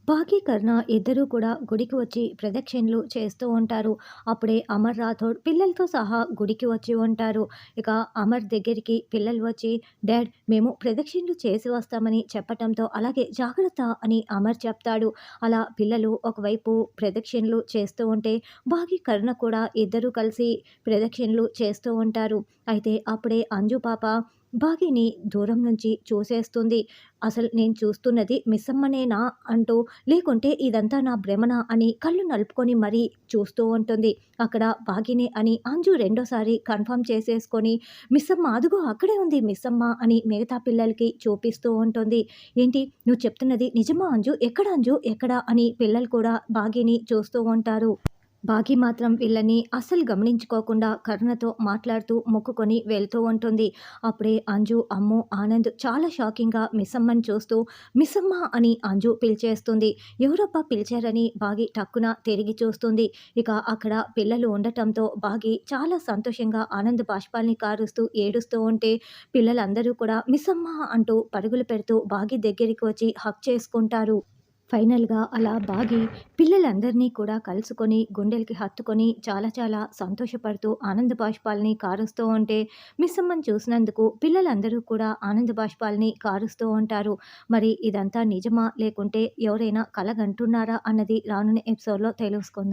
భాగీకరణ ఇద్దరూ కూడా గుడికి వచ్చి ప్రదక్షిణలు చేస్తూ ఉంటారు. అప్పుడే అమర్ రాథోడ్ పిల్లలతో సహా గుడికి వచ్చి ఉంటారు. ఇక అమర్ దగ్గరికి పిల్లలు వచ్చి, డాడ్ మేము ప్రదక్షిణలు చేసి వస్తామని చెప్పటంతో, అలాగే జాగ్రత్త అని అమర్ చెప్తాడు. అలా పిల్లలు ఒకవైపు ప్రదక్షిణలు చేస్తూ ఉంటే, భాగీకరణ కూడా ఇద్దరూ కలిసి ప్రదక్షిణలు చేస్తూ ఉంటారు. అయితే అప్పుడే అంజు పాప భాగీని దూరం నుంచి చూసేస్తుంది. అసలు నేను చూస్తున్నది మిస్సమ్మనేనా అంటూ, లేకుంటే ఇదంతా నా భ్రమనా అని కళ్ళు నలుపుకొని మరీ చూస్తూ ఉంటుంది. అక్కడ భాగినే అని అంజు రెండోసారి కన్ఫర్మ్ చేసేసుకొని, మిస్సమ్మ అదుగో అక్కడే ఉంది మిస్సమ్మ అని మిగతా పిల్లలకి చూపిస్తూ ఉంటుంది. ఏంటి నువ్వు చెప్తున్నది నిజమా అంజు? ఎక్కడ అంజు ఎక్కడ అని పిల్లలు కూడా భాగిని చూస్తూ ఉంటారు. భాగి మాత్రం వీళ్ళని అస్సలు గమనించుకోకుండా కరుణతో మాట్లాడుతూ మొక్కుకొని వెళ్తూ ఉంటుంది. అప్పుడే అంజు అమ్ము ఆనంద్ చాలా షాకింగ్గా మిస్సమ్మని చూస్తూ, మిస్సమ్మ అని అంజు పిలిచేస్తుంది. ఎవరబ్బా పిలిచారని బాగి టక్కున తిరిగి చూస్తుంది. ఇక అక్కడ పిల్లలు ఉండటంతో బాగి చాలా సంతోషంగా ఆనంద్ బాష్పాల్ని కారుస్తూ ఏడుస్తూ ఉంటే, పిల్లలందరూ కూడా మిస్సమ్మ అంటూ పరుగులు పెడుతూ బాగి దగ్గరికి వచ్చి హక్ చేసుకుంటారు. ఫైనల్‌గా అలా బాగి పిల్లలందరినీ కూడా కలుసుకొని, గుండెలకి హత్తుకొని చాలా చాలా సంతోషపడుతూ ఆనంద బాష్పాల్ని కారుస్తూ ఉంటే, మిస్సమ్మని చూసినందుకు పిల్లలందరూ కూడా ఆనంద బాష్పాల్ని కారుస్తూ ఉంటారు. మరి ఇదంతా నిజమా? లేకుంటే ఎవరైనా కలగంటున్నారా? అన్నది రానున్న ఎపిసోడ్‌లో తెలుసుకుందాం.